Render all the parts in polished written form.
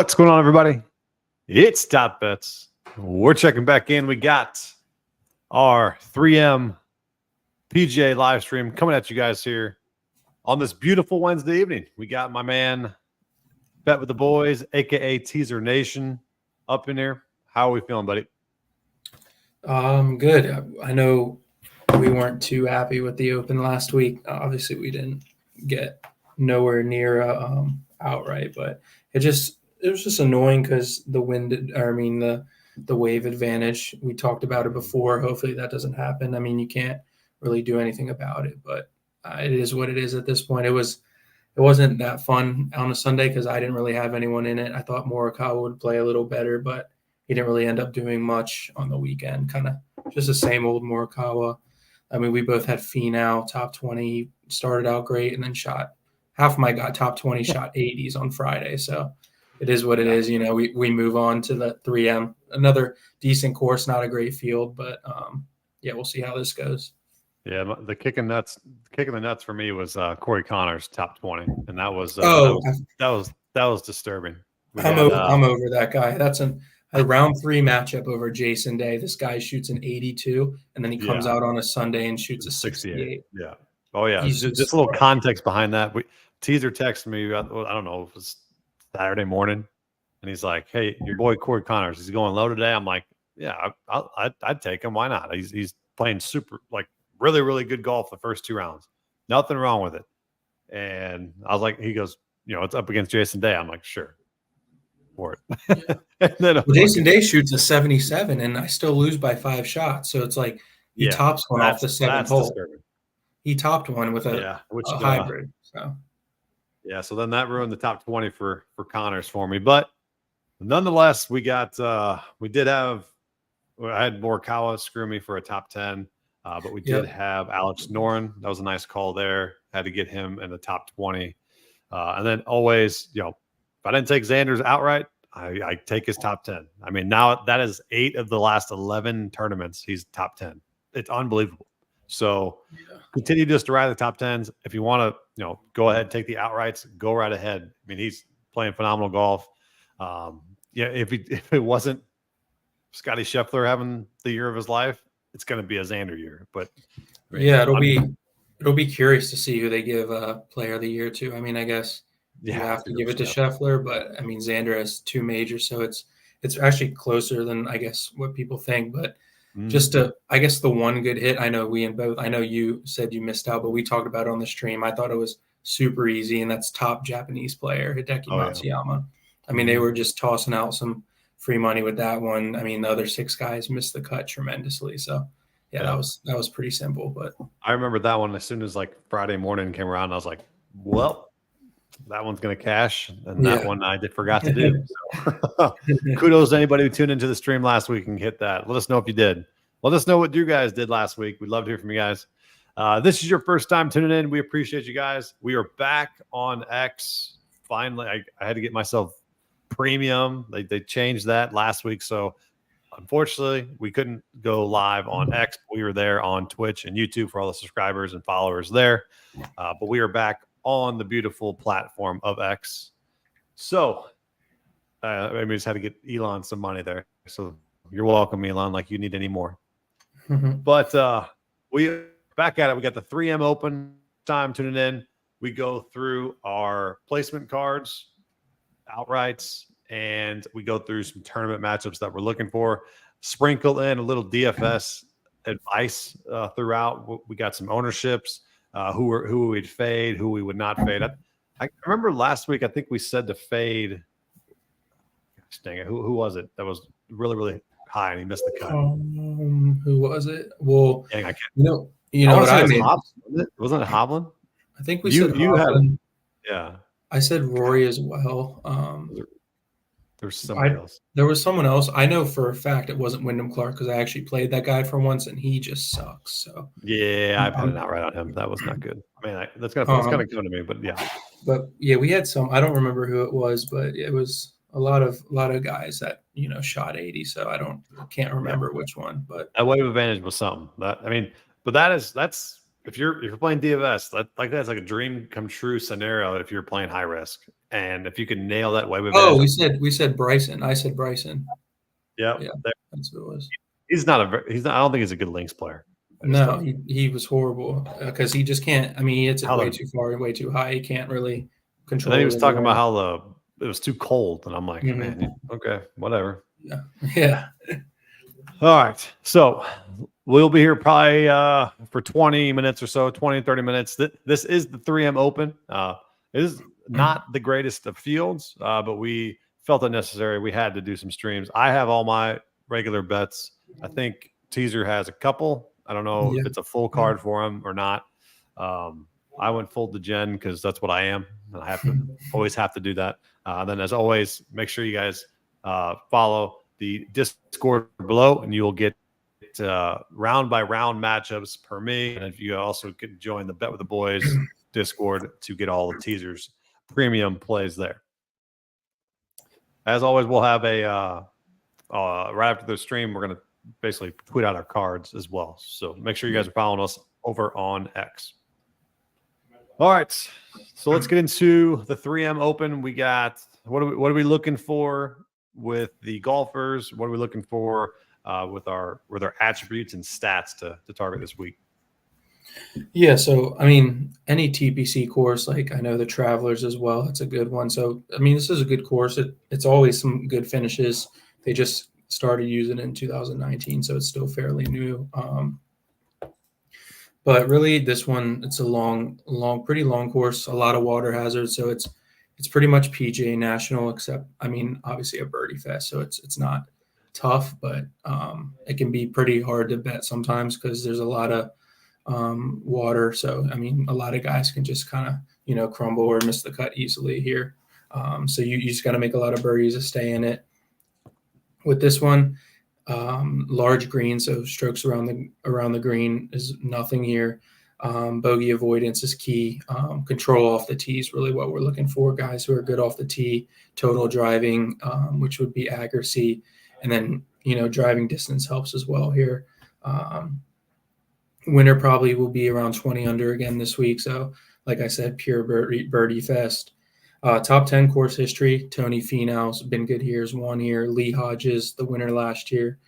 What's going on, everybody? It's Top Bets. We're checking back in. We got our 3M PGA live stream coming at you guys here on this beautiful Wednesday evening. We got my man Bet with the Boys, aka Teaser Nation, up in here. How are we feeling, buddy? Good. I know we weren't too happy with the Open last week. Obviously, we didn't get nowhere near outright, but it was just annoying because the wave advantage. We talked about it before. Hopefully, that doesn't happen. I mean, you can't really do anything about it, but it is what it is at this point. It wasn't that fun on a Sunday because I didn't really have anyone in it. I thought Morikawa would play a little better, but he didn't really end up doing much on the weekend. Kind of just the same old Morikawa. I mean, we both had Finau top 20. He started out great and then shot half of my guy top 20 shot 80s on Friday. So it is what it is. You know, we move on to the 3M. Another decent course, not a great field, but yeah, we'll see how this goes. Yeah, the kick in the nuts for me was Corey Connors top 20, and that was disturbing. I'm over that guy. That's a round 3 matchup over Jason Day. This guy shoots an 82, and then he comes out on a Sunday and shoots a 68. Yeah. Oh yeah. Just a little context behind that. Teaser texted me. I don't know if it was Saturday morning, and he's like, "Hey, your boy Corey Connors, he's going low today." I'm like, "Yeah, I'd take him. Why not? He's playing super really, really good golf the first 2 rounds. Nothing wrong with it." And I was like, he goes, it's up against Jason Day. I'm like, sure. For it. And then Jason Day shoots a 77 and I still lose by 5 shots. So it's like he tops one off the 7th hole. Disturbing. He topped one with a hybrid. So then that ruined the top 20 for Connors for me. But nonetheless, I had Morikawa screw me for a top 10. But we did have Alex Noren. That was a nice call there. Had to get him in the top 20. And then always, if I didn't take Xander's outright, I take his top 10. I mean, now that is 8 of the last 11 tournaments. He's top 10. It's unbelievable. So continue just to ride the top 10s. If you want to, go ahead and take the outrights, go right ahead. I mean, he's playing phenomenal golf. If it wasn't Scotty Scheffler having the year of his life, it's going to be a Xander year. But it'll be curious to see who they give player of the year to. I mean, I guess you have to give it to Scheffler, but I mean, Xander has 2 majors, so it's actually closer than I guess what people think. But I guess the one good hit, I know you said you missed out, but we talked about it on the stream. I thought it was super easy, and that's top Japanese player Hideki Matsuyama. I mean, they were just tossing out some free money with that one. I mean, the other 6 guys missed the cut tremendously. So that was pretty simple. But I remember that one as soon as Friday morning came around, I was like, well, that one's going to cash. And that one I forgot to do. So kudos to anybody who tuned into the stream last week and hit that. Let us know if you did. Let us know what you guys did last week. We'd love to hear from you guys. This is your first time tuning in. We appreciate you guys. We are back on X. Finally, I had to get myself premium. They changed that last week. So unfortunately, we couldn't go live on X. We were there on Twitch and YouTube for all the subscribers and followers there. But we are back on the beautiful platform of X. So we just had to get Elon some money there. So you're welcome, Elon, like you need any more. But we back at it. We got the 3M Open time tuning in. We go through our placement cards, outrights, and we go through some tournament matchups that we're looking for. Sprinkle in a little DFS advice throughout. We got some ownerships, who we'd fade, who we would not fade. I remember last week, I think we said to fade. Gosh dang it, who was it that was really, really high and he missed the cut? Who was it? Well, dang, I can't. You know what I mean? Wasn't it Hovland? I think we said Hovland. Yeah. I said Rory as well. There's somebody else. There was someone else. I know for a fact it wasn't Wyndham Clark because I actually played that guy for once and he just sucks. So I put it out right on him. That was not good. I mean, that's gonna come to me, but yeah. But yeah, we had some. I don't remember who it was, but it was a lot of guys that shot 80. So I can't remember which one. But that wave advantage was something. But that's if you're playing DFS, that's like a dream come true scenario if you're playing high risk. And if you can nail that wave Oh, advantage. we said Bryson. I said Bryson. Yep. Yeah, that's what it was. He's not I don't think he's a good links player. No, he was horrible because he just can't. I mean, he hits it way too far and way too high. He can't really control. And then he was it talking anywhere. about how it was too cold, and I'm like, man, okay, whatever. Yeah. All right, so we'll be here probably for 20 minutes or so, 20, 30 minutes. This is the 3M Open. It is not the greatest of fields, but we felt it necessary. We had to do some streams. I have all my regular bets. I think Teaser has a couple. I don't know if it's a full card for him or not. I went full to Jen because that's what I am. And I always have to do that. Then, as always, make sure you guys follow the Discord below, and you'll get round by round matchups per me. And if you also can join the Bet with the Boys Discord to get all the Teasers premium plays there. As always, we'll have a right after the stream, we're going to basically tweet out our cards as well. So make sure you guys are following us over on X. All right, so let's get into the 3M Open. We got what are we looking for with the golfers? What are we looking for with our attributes and stats to target this week? Yeah, so I mean, any TPC course, like I know the Travelers as well, it's a good one. So I mean, this is a good course. It's always some good finishes. They just started using it in 2019, so it's still fairly new. But really, this one, it's a pretty long course, a lot of water hazards. So it's pretty much PGA National, except, I mean, obviously a birdie fest. So it's not tough, but it can be pretty hard to bet sometimes because there's a lot of water. So, I mean, a lot of guys can just kind of, crumble or miss the cut easily here. So you just got to make a lot of birdies to stay in it. With this one, large green, so strokes around the green is nothing here. Bogey avoidance is key. Control off the tee is really what we're looking for. Guys who are good off the tee, total driving, which would be accuracy, and then driving distance helps as well here. Winner probably will be around 20 under again this week. So, like I said, pure birdie fest. Top 10 course history. Tony Finau's been good here. Is 1 year. Lee Hodges, the winner last year.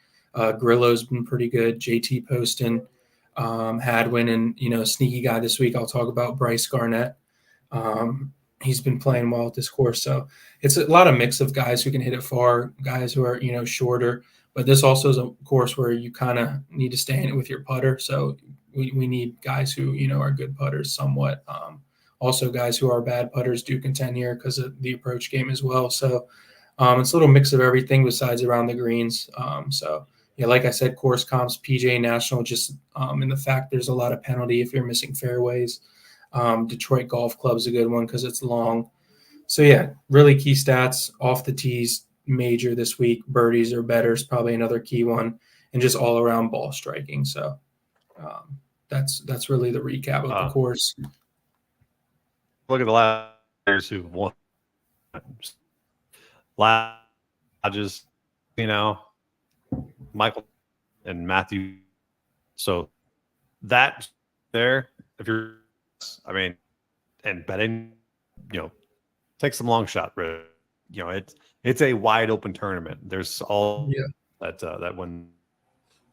Grillo's been pretty good. JT Poston, Hadwin, and sneaky guy this week. I'll talk about Bryce Garnett. He's been playing well at this course. So it's a lot of mix of guys who can hit it far, guys who are shorter. But this also is a course where you kind of need to stay in it with your putter. So we need guys who are good putters somewhat. Also, guys who are bad putters do contend here because of the approach game as well. So it's a little mix of everything besides around the greens. So, yeah, like I said, course comps, PGA National, just in the fact there's a lot of penalty if you're missing fairways. Detroit Golf Club is a good one because it's long. So, yeah, really key stats off the tees, major this week. Birdies or better is probably another key one, and just all-around ball striking. So that's really the recap of the course. Look at the last players who've won. Hodges, Michael and Matthew. So that there, if you're, and betting, take some long shot. It's a wide open tournament. There's all that one,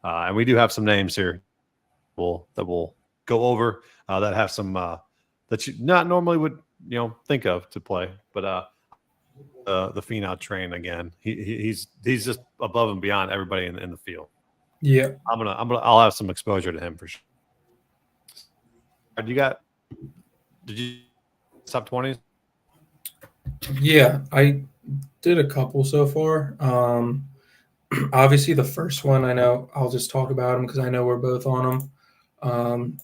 and we do have some names here. That we'll go over that have some. That you not normally would think of to play, but the Finau train again. He's just above and beyond everybody in the field. Yeah, I'll have some exposure to him for sure. Did you top 20s? Yeah, I did a couple so far. Obviously the first one I know I'll just talk about him because I know we're both on him.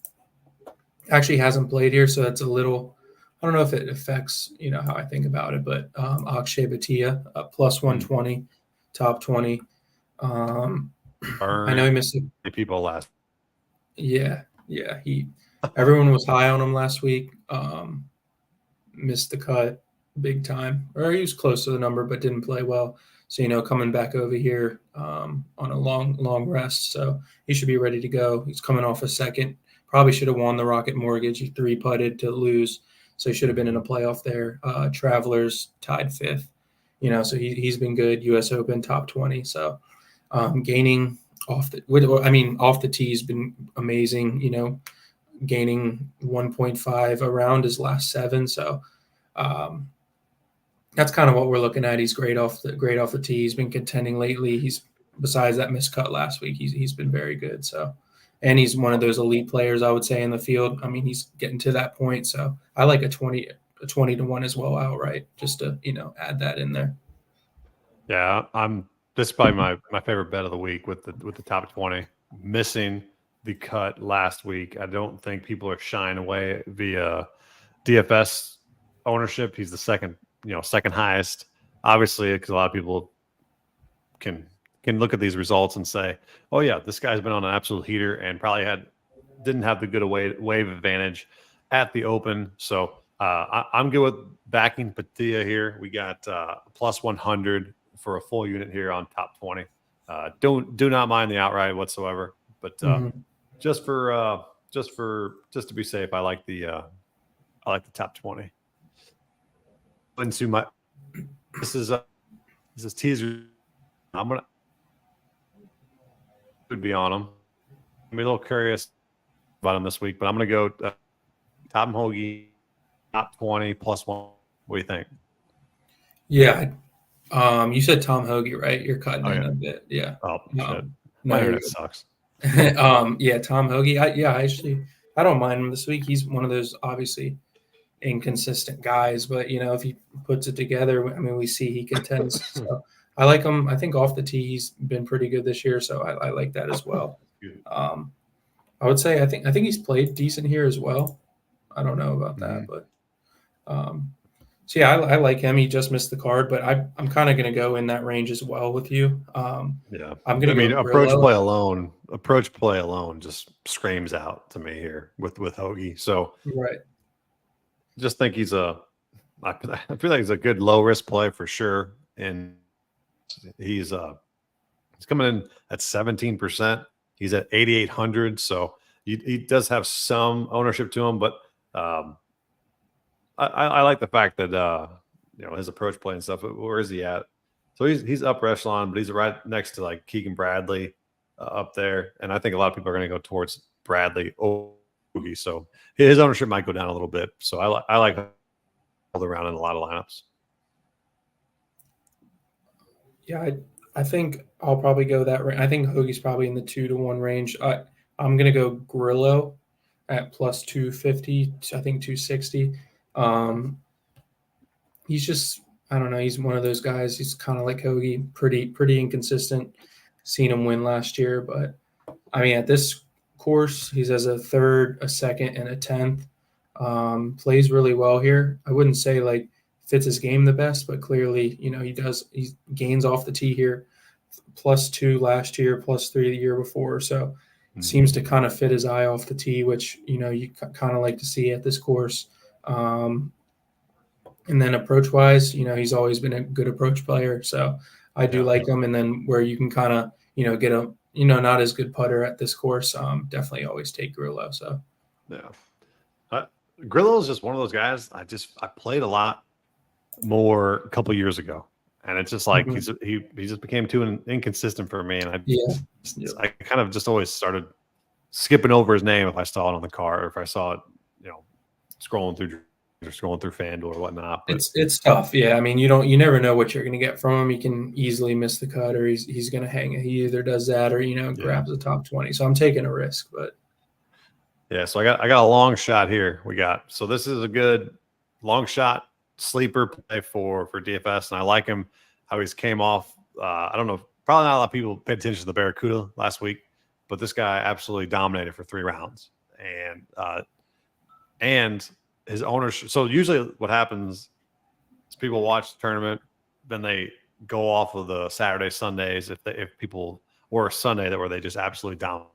Actually hasn't played here, so that's a little. I don't know if it affects how I think about it, but Akshay Bhatia plus 120, top 20. I know he missed people last. Yeah. Everyone was high on him last week. Missed the cut big time, or he was close to the number but didn't play well. So coming back over here on a long rest, so he should be ready to go. He's coming off a second. Probably should have won the Rocket Mortgage. He 3-putted to lose, so he should have been in a playoff there. Travelers tied 5th. So he's been good. U.S. Open top 20. So gaining off the tee has been amazing. Gaining 1.5 around his last 7. So that's kind of what we're looking at. He's great off the tee. He's been contending lately. He's besides that missed cut last week, he's been very good. So, and he's one of those elite players, I would say, in the field. I mean, he's getting to that point. So I like a 20 to 1 as well outright, just to add that in there. Yeah, this is probably my favorite bet of the week with the top 20. Missing the cut last week. I don't think people are shying away via DFS ownership. He's the second highest, obviously, because a lot of people can look at these results and say, oh yeah, this guy's been on an absolute heater and probably didn't have the good wave advantage at the Open. So I'm good with backing Patia here. We got plus 100 for a full unit here on top 20. Do not mind the outright whatsoever, but just to be safe, I like the top 20. Into this is teaser. I'm gonna be on him. I'm a little curious about him this week, but I'm gonna go Tom Hoagie, top 20 plus 1. What do you think? Yeah, you said Tom Hoagie, right? You're cutting in a bit. Yeah. Oh shit. My internet sucks. Yeah, Tom Hoagie. I don't mind him this week. He's one of those obviously inconsistent guys, but if he puts it together, I mean, we see he contends. So I like him. I think off the tee he's been pretty good this year, so I like that as well. I would say I think he's played decent here as well. I don't know about that, but so yeah, I like him. He just missed the card, but I'm kind of going to go in that range as well with you. Yeah, I'm going to go approach play alone just screams out to me here with Hoagie. So right. Just think I feel like he's a good low risk play for sure, and he's coming in at 17%. He's at 8,800, so he does have some ownership to him, but I like the fact that his approach play and stuff. Where is he at? So he's upper echelon, but he's right next to like Keegan Bradley up there, and I think a lot of people are going to go towards Bradley. So his ownership might go down a little bit. So I like all around in a lot of lineups. Yeah, I think I'll probably go that range. I think Hoagie's probably in the 2 to 1 range. I'm gonna go Grillo at plus 250. I think 260. He's just, I don't know. He's one of those guys. He's kind of like Hoagie, pretty inconsistent. Seen him win last year, but I mean at this course he's as a 3rd, a 2nd, and a 10th. Plays really well here. I wouldn't say like fits his game the best, but clearly he gains off the tee here, plus 2 last year, plus 3 the year before. So seems to kind of fit his eye off the tee, which you kind of like to see at this course. And then approach wise, he's always been a good approach player, so I do like him. And then where you can kind of get a not as good putter at this course, definitely always take Grillo. So yeah, Grillo is just one of those guys. I played a lot more a couple years ago, and it's just like he just became too inconsistent for me, and I kind of just always started skipping over his name if I saw it on the card or if I saw it scrolling through FanDuel or whatnot. But it's tough. Yeah, I mean you never know what you're going to get from him. He can easily miss the cut, or he's going to hang it. He either does that or grabs the top 20. So I'm taking a risk, but yeah. So I got a long shot here. So this is a good long shot sleeper play for DFS, and I like him how he's came off. I don't know, probably not a lot of people paid attention to the Barracuda last week, but this guy absolutely dominated for 3 rounds, and his ownership. So usually what happens is people watch the tournament, then they go off of the Saturday, Sundays, if people or a Sunday where they just absolutely dominate,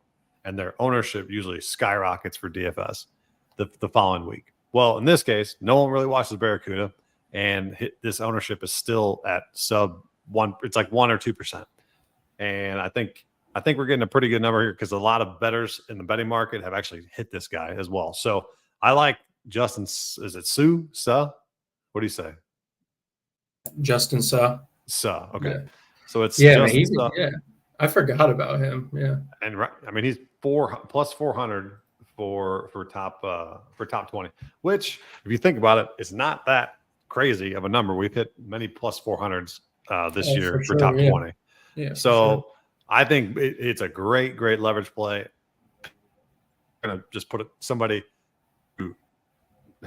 and their ownership usually skyrockets for DFS the following week. Well, in this case, no one really watches Barracuda, and this ownership is still at sub 1. It's like 1 or 2%. And I think I think we're getting a pretty good number here because a lot of bettors in the betting market have actually hit this guy as well. So I like Justin. Is it Suh? What do you say? Justin Suh. Suh. Okay. Yeah. So it's Yeah, man, Justin Suh. yeah. I forgot about him. Yeah. And I mean, he's plus 400 for top 20, which if you think about it, it's not that crazy of a number. We've hit many plus 400s this year for top 20. Yeah. So I think it's a great leverage play. I'm gonna just put somebody who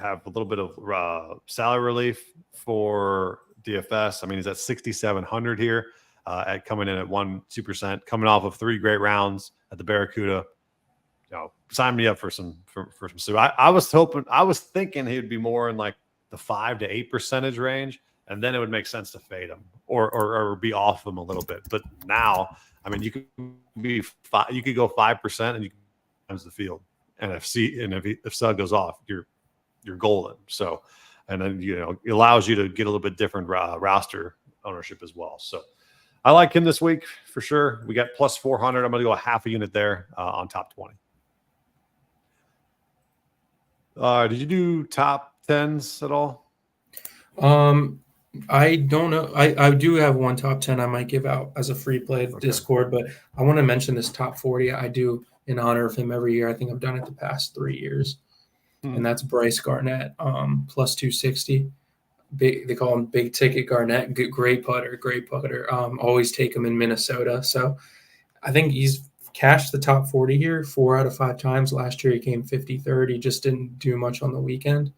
have a little bit of salary relief for DFS. I mean, he's at 6,700 here, at coming in at 2%, coming off of 3 great rounds at the Barracuda. Sign me up for some Sue. I was thinking he would be more in like the 5 to 8% range, and then it would make sense to fade him or be off him a little bit. But now, I mean, you could go 5% and you can times the field, and if Sugg goes off, you're golden. So, and then it allows you to get a little bit different roster ownership as well. So, I like him this week for sure. We got plus 400. I'm going to go a half a unit there on top 20. Did you do top 10s at all? I don't know. I do have one top 10 I might give out as a free play Discord, but I want to mention this top 40. I do in honor of him every year. I think I've done it the past 3 years. And that's Bryce Garnett, plus 260. They call him big ticket Garnett. Great putter. Always take him in Minnesota. So I think he's cashed the top 40 here 4 out of 5 times. Last year he came 53rd. He just didn't do much on the weekend.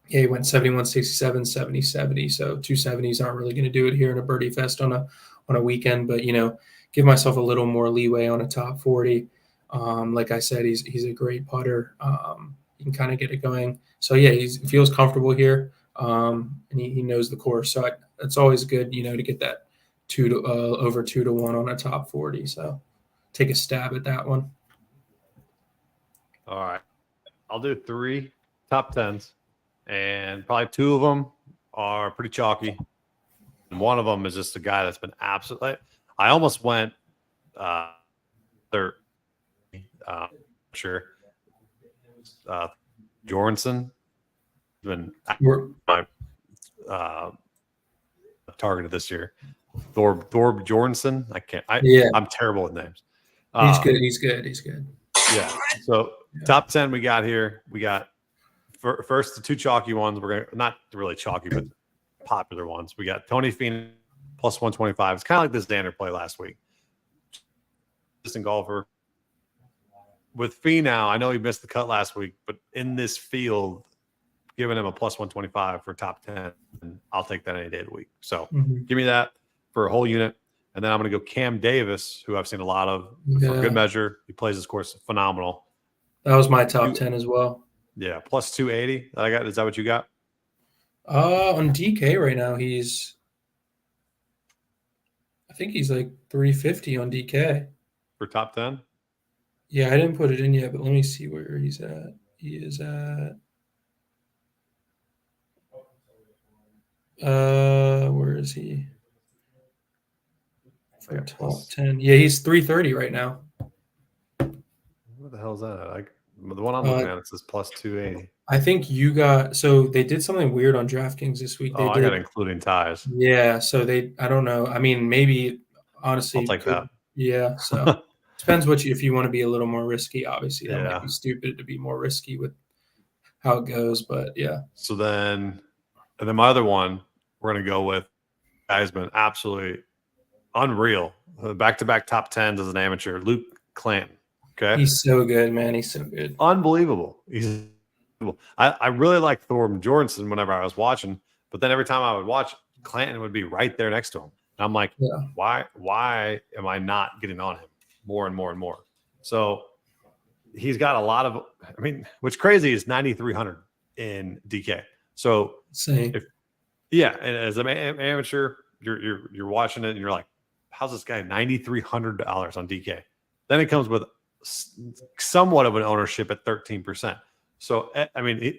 He went 71, 67, 70, 70. So 270s aren't really going to do it here in a birdie fest on a weekend. But give myself a little more leeway on a top 40. Like I said, he's a great putter. You can kind of get it going. So yeah, he feels comfortable here, and he knows the course. So it's always good, to get that over 2 to 1 on a top 40. So take a stab at that one. All right, I'll do 3 top 10s, and probably 2 of them are pretty chalky, and one of them is just a guy that's been absolutely. I almost went third. Sure. Jorgensen been my targeted this year. Thorb Jorgensen. I'm terrible with names. He's good. Yeah. So top 10 we got here. We got first the 2 chalky ones. We're gonna not really chalky, but popular ones. We got Tony Finau plus 125. It's kind of like this Xander play last week. Distant golfer. With Finau, I know he missed the cut last week, but in this field, giving him a plus 125 for top 10, I'll take that any day of the week. So give me that for a whole unit. And then I'm going to go Cam Davis, who I've seen a lot of for good measure. He plays his course phenomenal. That was my top 10 as well. Yeah, plus 280 that I got. Is that what you got? On DK right now, I think he's like 350 on DK. For top 10? Yeah, I didn't put it in yet, but let me see where he's at. He is at where is he? For top 10. Yeah, he's 330 right now. What the hell is that? The one I'm looking at, it says plus 280. I think so they did something weird on DraftKings this week. I got including ties. Yeah, so I don't know. I mean, maybe honestly I'll take that. Yeah, so depends if you want to be a little more risky. Obviously, that might be stupid to be more risky with how it goes, but yeah. So then my other one, we're gonna go with guy's been absolutely unreal. Back-to-back top 10s as an amateur, Luke Clanton. Okay, he's so good, man. He's so good, unbelievable. I really like Thorb Jorgensen whenever I was watching, but then every time I would watch, Clanton would be right there next to him. And I'm like, why am I not getting on him more and more and more? So he's got a lot of, what's crazy is 9,300 in DK. So same. And as an amateur, you're watching it and you're like, how's this guy $9,300 on DK? Then it comes with somewhat of an ownership at 13%. So,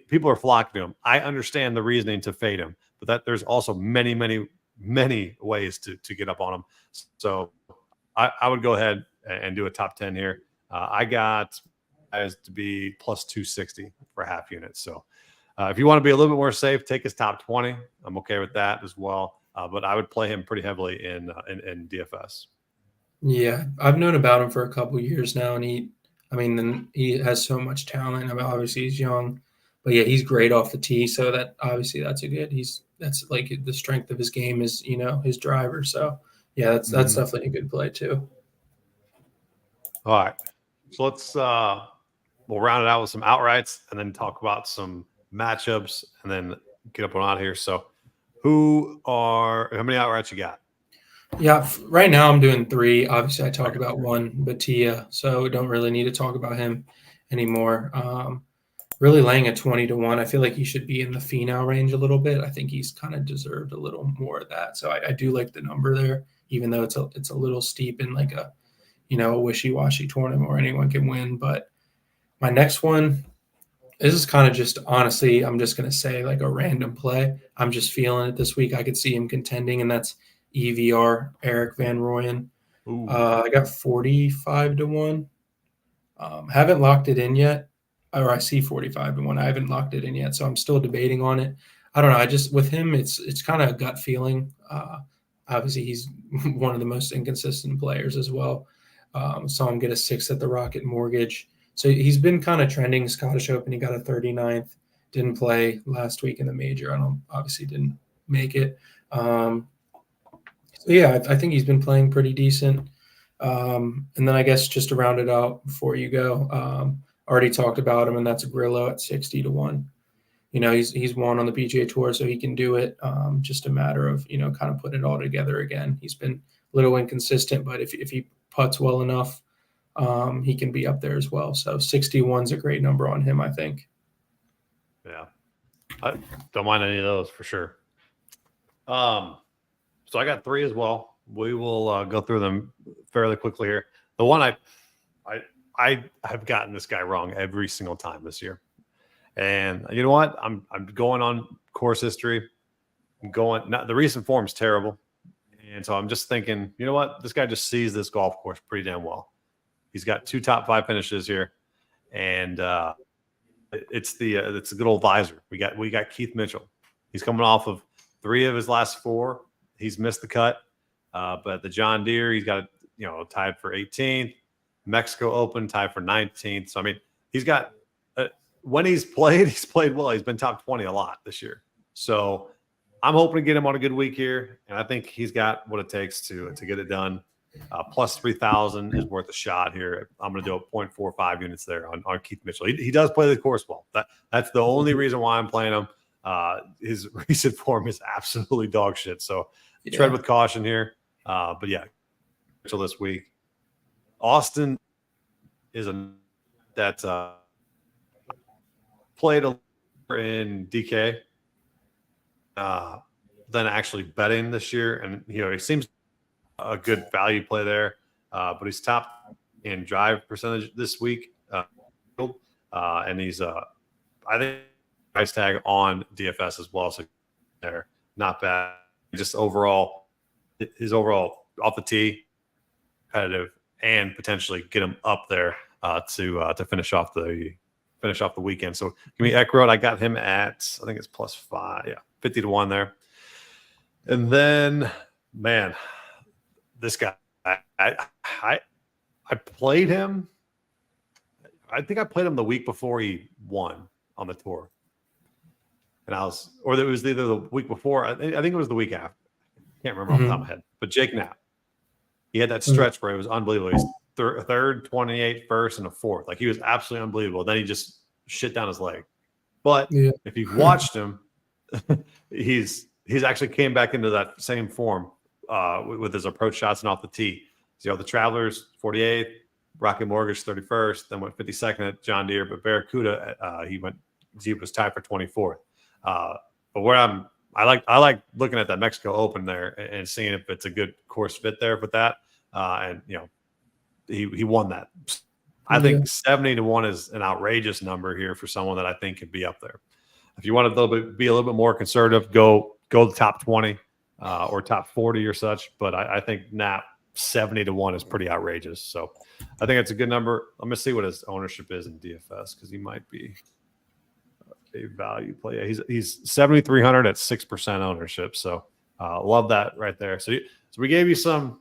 people are flocking to him. I understand the reasoning to fade him, but there's also many, many, many ways to get up on him. So I would go ahead and do a top 10 here. I got guys to be plus 260 for half units. So if you want to be a little bit more safe, take his top 20. I'm okay with that as well. But I would play him pretty heavily in DFS. Yeah, I've known about him for a couple years now, and he has so much talent. I mean, obviously he's young, but yeah, he's great off the tee. So that obviously that's that's like the strength of his game is his driver. So yeah, that's definitely a good play too. All right, so let's we'll round it out with some outrights and then talk about some matchups and then get up and out of here. So how many outrights you got? Yeah, right now I'm doing 3. Obviously, I talked about one, Batia, so don't really need to talk about him anymore. Really laying a 20-1. I feel like he should be in the Finau range a little bit. I think he's kind of deserved a little more of that. So I do like the number there, even though it's a little steep in like a wishy-washy tournament where anyone can win. But my next one, this is kind of just honestly, I'm just gonna say like a random play. I'm just feeling it this week. I could see him contending, and that's EVR, Eric Van Rooyen. I got 45-1. Haven't locked it in yet, or I see 45-1. I haven't locked it in yet, so I'm still debating on it. I don't know. I just with him, it's kind of a gut feeling. Obviously, he's one of the most inconsistent players as well. Saw him get a 6 at the Rocket Mortgage. So he's been kind of trending Scottish Open. He got a 39th. Didn't play last week in the major. Obviously didn't make it. So yeah, I think he's been playing pretty decent. And then I guess just to round it out before you go, already talked about him, and that's Grillo at 60-1. He's won on the PGA Tour, so he can do it. Just a matter of kind of putting it all together again. He's been a little inconsistent, but if he putts well enough, he can be up there as well. So 61 is a great number on him, I think. Yeah, I don't mind any of those for sure. So I got 3 as well. We will go through them fairly quickly here. The one I have gotten this guy wrong every single time this year, and you know what? I'm going on course history. The recent form is terrible, and so I'm just thinking, you know what? This guy just sees this golf course pretty damn well. He's got 2 top 5 finishes here, and it's a good old visor. We got Keith Mitchell. He's coming off of 3 of his last 4. He's missed the cut, but the John Deere, he's got tied for 18th. Mexico Open tied for 19th. So I mean, he's got when he's played well. He's been top 20 a lot this year. So I'm hoping to get him on a good week here, and I think he's got what it takes to get it done. Plus 3,000 is worth a shot here. I'm going to do a 0.45 units there on Keith Mitchell. He does play the course well. That's the only reason why I'm playing him. His recent form is absolutely dog shit. So tread with caution here. But yeah, Mitchell this week. Austin is that played a in DK than actually betting this year, and he seems a good value play there. But he's top in drive percentage this week, and he's I think price tag on DFS as well. So they're not bad. Just his overall off the tee, competitive, and potentially get him up there to finish off the weekend. So give me Eckroyd. I got him at, I think it's plus 5, 50-1 there. And then, man, this guy, I played him. I think I played him the week before he won on the tour. And it was either the week before. I think it was the week after. I can't remember off the top of my head. But Jake Knapp, he had that stretch where it was unbelievable. He's third, 28, first, and a 4th. Like, he was absolutely unbelievable. Then he just shit down his leg. But if you've watched him, he's actually came back into that same form with his approach shots and off the tee. So, the Travelers 48th, Rocket Mortgage 31st, then went 52nd at John Deere. But Barracuda, he was tied for 24th. But where I like looking at that Mexico Open there and seeing if it's a good course fit there with that. And he won that. I think 70-1 is an outrageous number here for someone that I think could be up there. If you want to be a little bit more conservative, go the top 20 or top 40 or such. But I think Knapp 70 to 1 is pretty outrageous. So I think it's a good number. I'm going to see what his ownership is in DFS because he might be a value play. Yeah, he's 7,300 at 6% ownership. So love that right there. So we gave you some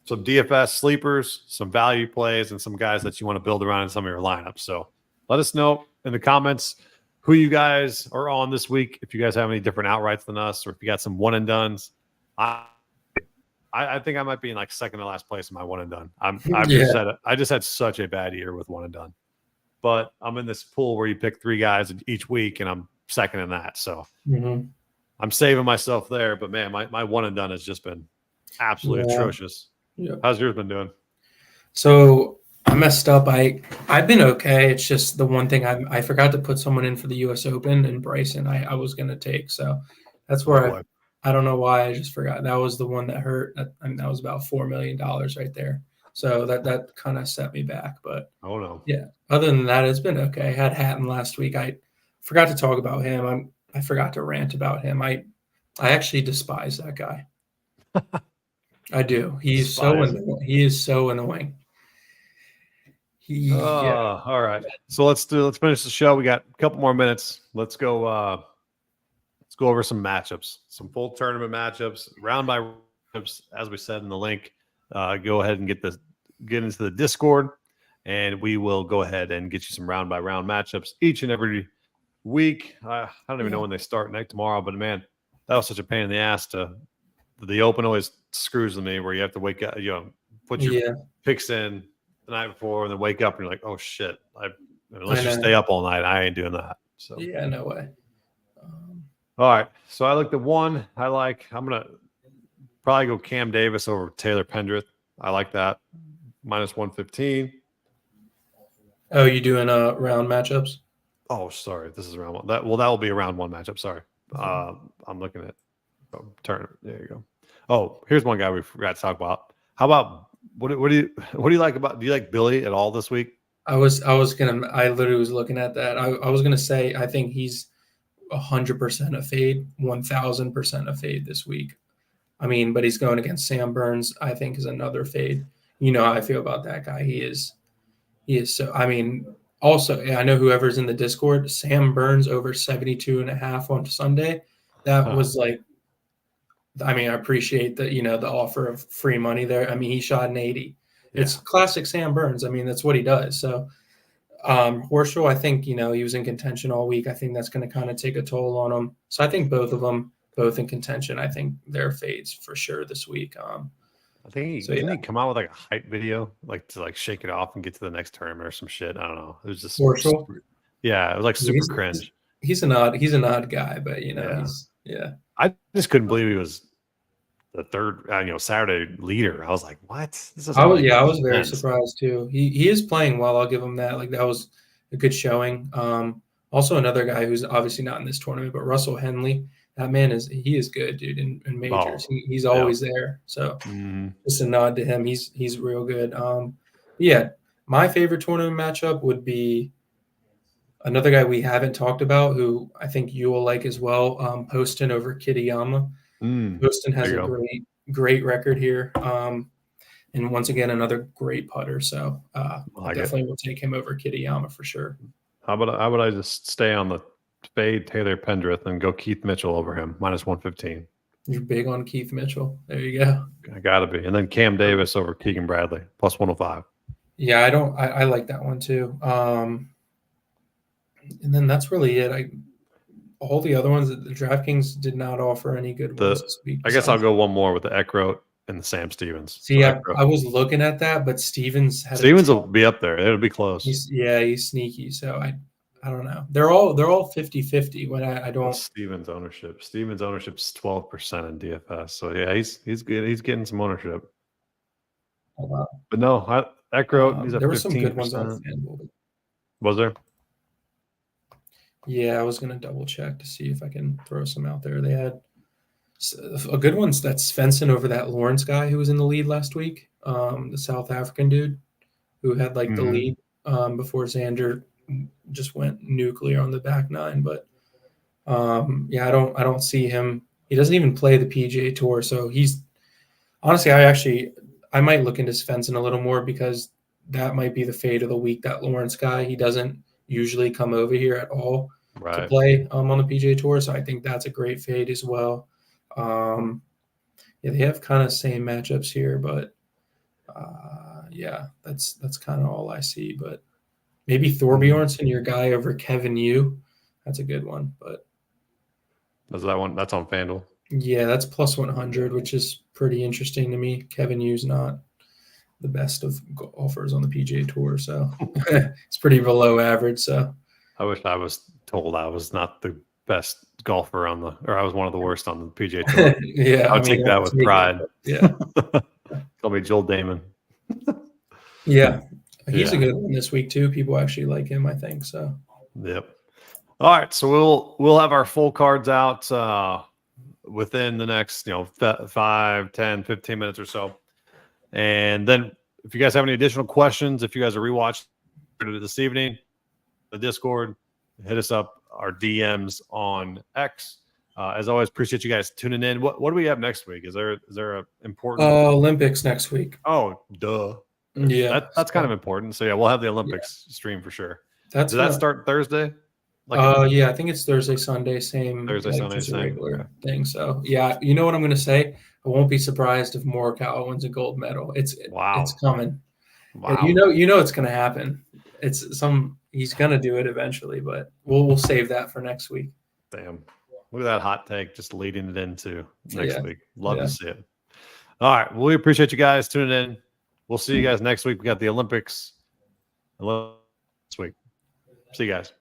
DFS sleepers, some value plays, and some guys that you want to build around in some of your lineups. So let us know in the comments who you guys are on this week. If you guys have any different outrights than us, or if you got some one and dones. I think I might be in like second to last place in my one and done. I just had such a bad year with one and done, but I'm in this pool where you pick 3 guys each week, and I'm second in that. So I'm saving myself there. But man, my one and done has just been absolutely atrocious. Yep. How's yours been doing? So I messed up. I've been okay. It's just the one thing I forgot to put someone in for the U.S. Open, and Bryson I was going to take. So that's where I don't know why I just forgot. That was the one that hurt. That was about $4 million right there. So that kind of set me back. But oh no, yeah. Other than that, it's been okay. I had Hatton last week. I forgot to talk about him. I forgot to rant about him. I actually despise that guy. I do. He is so annoying. All right. So let's finish the show. We got a couple more minutes. Let's go over some matchups, some full tournament matchups, round by matchups, as we said in the link. Go ahead and get into the Discord, and we will go ahead and get you some round by round matchups each and every week. I don't even know when they start tomorrow, but man, that was such a pain in the ass. The Open always screws with me, where you have to wake up, put your picks in the night before, and then wake up and you're like, oh shit! Unless you stay up all night, I ain't doing that. So yeah, no way. All right, so I looked at one I like. I'm gonna probably go Cam Davis over Taylor Pendrith. I like that -115. Oh, you doing round matchups? Oh, sorry, this is round one. That will be a round one matchup. Sorry, I'm looking at tournament. There you go. Oh, here's one guy we forgot to talk about. How about what do you like about? Do you like Billy at all this week? I literally was looking at that. I was gonna say I think he's 100% a fade, 1000% a fade this week. I mean, but he's going against Sam Burns, I think is another fade. You know how I feel about that guy. He is so, I mean, also, I know whoever's in the Discord, Sam Burns over 72.5 on Sunday. That was like, I mean, I appreciate the offer of free money there. I mean, he shot an 80. Yeah. It's classic Sam Burns. I mean, that's what he does. So Horschel, I think, he was in contention all week. I think that's going to kind of take a toll on him. So I think both of them, both in contention, I think they're fades for sure this week. I think didn't he come out with like a hype video, like to like shake it off and get to the next tournament or some shit? I don't know. It was just Horschel. Yeah, it was like super cringe. He's an odd guy, but I just couldn't believe he was the third, Saturday leader. I was like, what? I was very surprised too. He is playing well. I'll give him that. Like, that was a good showing. Also another guy who's obviously not in this tournament, but Russell Henley. That man is good, dude. In majors, he's always there. So just a nod to him. He's real good. Yeah, my favorite tournament matchup would be another guy we haven't talked about, who I think you will like as well. Poston over Kitayama. Poston has a great record here. And once again, another great putter. So I definitely will take him over Kitayama for sure. How about I just stay on the fade Taylor Pendrith and go Keith Mitchell over him, -115. You're big on Keith Mitchell. There you go. I gotta be. And then Cam Davis over Keegan Bradley, +105. Yeah, I like that one too. And then that's really it. All the other ones, the DraftKings did not offer any good ones this week. I guess I'll go one more with the Eckroat and the Sam Stevens. See, I was looking at that, but Stevens will be up there. It'll be close. He's sneaky. So I don't know. They're all 50-50 when I don't. Stevens ownership's 12% in DFS. So yeah, he's good. He's getting some ownership. Oh, wow. But no, Eckroat, he's at 15%. There were some good ones on FanDuel. Was there? Yeah, I was going to double check to see if I can throw some out there. They had a good one. That's Svensson over that Lawrence guy who was in the lead last week, the South African dude who had like the lead before Xander just went nuclear on the back nine. But I don't see him. He doesn't even play the PGA Tour, so he's honestly, I might look into Svensson a little more because that might be the fade of the week. That Lawrence guy, he doesn't usually come over here at all to Right. play on the PGA Tour, so I think that's a great fade as well. Yeah, they have kind of same matchups here, but yeah, that's kind of all I see. But maybe Thorbjornsen, your guy over Kevin Yu, that's a good one. But Is that one? That's on FanDuel. yeah, that's plus 100, which is pretty interesting to me. Kevin Yu's not the best of golfers on the PGA Tour, so it's pretty below average. So I wish I was told I was not the best golfer or I was one of the worst on the PGA Tour. yeah, I would take that with pride. Yeah. Call me Joel Damon. Yeah. He's a good one this week too. People actually like him, I think. So Yep. All right. So we'll have our full cards out within the next 5, 10, 15 minutes or so. And then if you guys have any additional questions, if you guys are rewatching this evening, the Discord, hit us up, our DMs on X. As always, appreciate you guys tuning in. What do we have next week? Is there a important Olympics next week? Oh, duh. Yeah, that's kind of important. So yeah, we'll have the Olympics stream for sure. Does that start Thursday? Yeah, I think it's Thursday, Sunday, same Thursday, Sunday, just a same regular thing. So yeah, you know what I'm gonna say? I won't be surprised if Morikawa wins a gold medal. It's coming. Wow. And you know it's gonna happen. He's gonna do it eventually, but we'll save that for next week. Damn. Look at that hot take, just leading it into next week. Love Yeah. to see it. All right. Well, we appreciate you guys tuning in. We'll see you guys next week. We got the Olympics this week. See you guys.